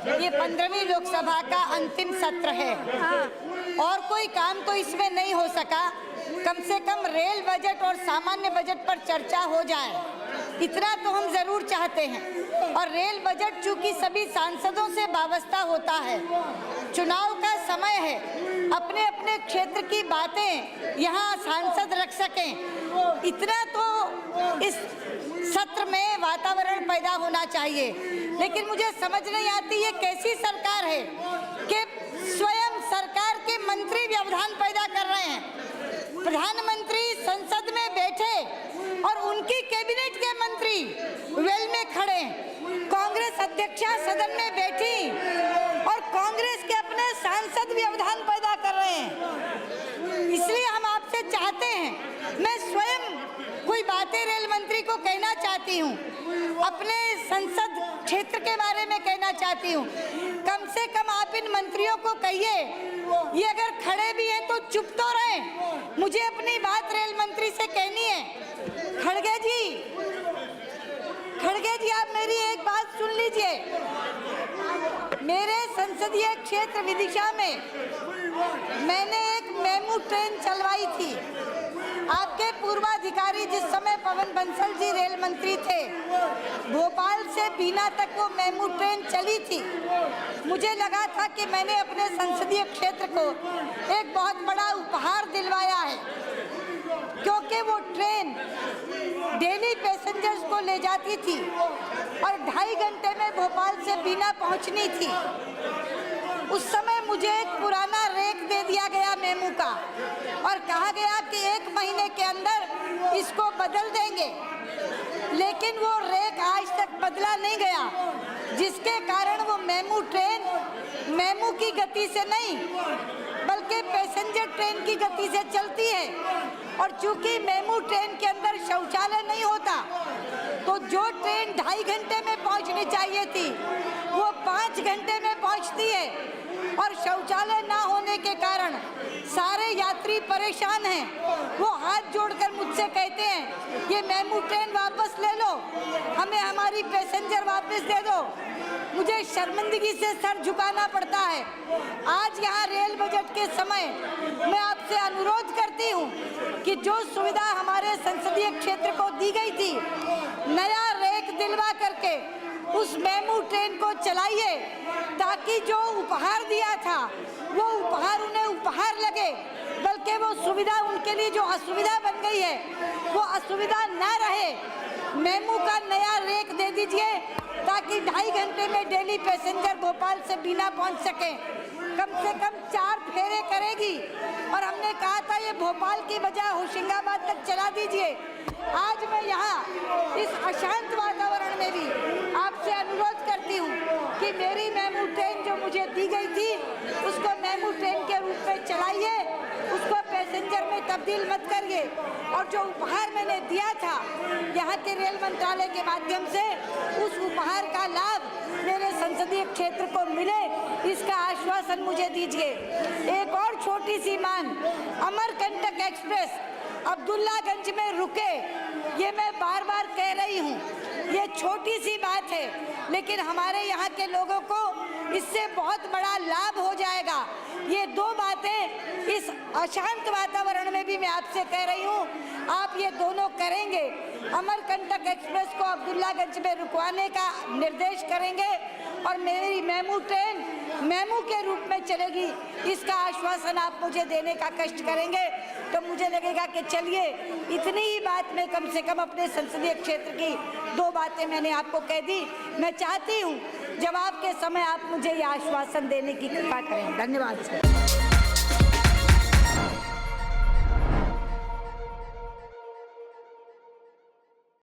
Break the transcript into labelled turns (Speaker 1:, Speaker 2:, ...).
Speaker 1: ये 15वीं लोकसभा का अंतिम सत्र है और कोई काम तो इसमें नहीं हो सका। कम से कम रेल बजट और सामान्य बजट पर चर्चा हो जाए, इतना तो हम जरूर चाहते हैं। और रेल बजट चूंकि सभी सांसदों से वाबस्ता होता है, चुनाव का समय है, अपने अपने क्षेत्र की बातें यहाँ सांसद रख सकें, इतना तो इस सत्र में वातावरण पैदा होना चाहिए। लेकिन मुझे समझ नहीं आती ये कैसी सरकार है कि स्वयं सरकार के मंत्री व्यवधान पैदा कर रहे हैं। प्रधानमंत्री संसद में बैठे और उनकी कैबिनेट के मंत्री वेल में खड़े, कांग्रेस अध्यक्षा सदन में बैठी और कांग्रेस के अपने सांसद व्यवधान पैदा कर रहे हैं। इसलिए हम आपसे चाहते हैं, मैं स्वयं कोई बातें रेल मंत्री को कहना चाहती हूँ, अपने संसद क्षेत्र के बारे में कहना चाहती हूँ। कम से कम आप इन मंत्रियों को कहिए, ये अगर खड़े भी हैं तो चुप तो रहें। मुझे अपनी बात रेल मंत्री से कहनी है। खड़गे जी आप मेरी एक बात सुन लीजिए। मेरे संसदीय क्षेत्र विदिशा में मैंने एक मेमू ट्रेन चलवाई थी। आपके पूर्वाधिकारी जिस समय पवन बंसल जी रेल मंत्री थे, भोपाल से बीना तक वो मेमू ट्रेन चली थी। मुझे लगा था कि मैंने अपने संसदीय क्षेत्र को एक बहुत बड़ा उपहार दिलवाया है, क्योंकि वो ट्रेन डेली पैसेंजर्स को ले जाती थी और 2.5 घंटे में भोपाल से बीना पहुंचनी थी। उस समय मुझे एक पुराना रेक दे दिया गया मेमू का और कहा गया कि 1 महीने के अंदर इसको बदल देंगे, लेकिन वो रेक आज तक बदला नहीं गया, जिसके कारण वो मेमू ट्रेन मेमू की गति से नहीं बल्कि पैसेंजर ट्रेन की गति से चलती है। और चूंकि मेमू ट्रेन के अंदर शौचालय नहीं होता, तो जो ट्रेन 2.5 घंटे में पहुंचनी चाहिए थी वो 5 घंटे में पहुंचती है। और शौचालय ना होने के कारण सारे यात्री परेशान हैं। वो हाथ जोड़कर मुझसे कहते हैं ये मेमू ट्रेन वापस ले लो, हमें हमारी पैसेंजर वापस दे दो। मुझे शर्मिंदगी से सर झुकाना पड़ता है। आज यहाँ रेल बजट के समय मैं आपसे अनुरोध करती हूँ कि जो सुविधा हमारे संसदीय क्षेत्र को दी गई थी, नया रेक दिलवा करके उस मेमू ट्रेन को चलाइए, ताकि जो उपहार दिया था वो उपहार उन्हें उपहार लगे, बल्कि वो सुविधा उनके लिए जो असुविधा बन गई है वो असुविधा ना रहे। मेमू का नया रेक दे दीजिए ताकि 2.5 घंटे में डेली पैसेंजर भोपाल से बीना पहुंच सके। कम से कम 4 फेरे करेगी। और हमने कहा था ये भोपाल की बजाय होशंगाबाद तक चला दीजिए। आज मैं यहाँ इस अशांत वातावरण में भी आपसे अनुरोध करती हूँ कि मेरी मेमू ट्रेन जो मुझे दी गई थी उसको मेमू ट्रेन के रूप में चलाइए, उसको पैसेंजर में तब्दील मत करिए। और जो उपहार मैंने दिया था यहाँ के रेल मंत्रालय के माध्यम से, उस उपहार का लाभ मेरे संसदीय क्षेत्र को मिले, इसका आश्वासन मुझे दीजिए। एक और छोटी सी मांग, अमरकंटक एक्सप्रेस अब्दुल्लागंज में रुके, ये मैं बार बार कह रही हूँ, ये छोटी सी बात है, लेकिन हमारे यहाँ के लोगों को इससे बहुत बड़ा लाभ हो जाएगा। ये 2 बातें इस अशांत वातावरण में भी मैं आपसे कह रही हूँ, आप ये दोनों करेंगे। अमरकंटक एक्सप्रेस को अब्दुल्लागंज में रुकवाने का निर्देश करेंगे और मेरी मेमू ट्रेन मेमू के रूप में चलेगी, इसका आश्वासन आप मुझे देने का कष्ट करेंगे तो मुझे लगेगा कि चलिए इतनी ही बात में कम से कम अपने संसदीय क्षेत्र की 2 बातें मैंने आपको कह दी। मैं चाहती हूँ जवाब के समय आप मुझे ये आश्वासन देने की कृपा करें। धन्यवाद।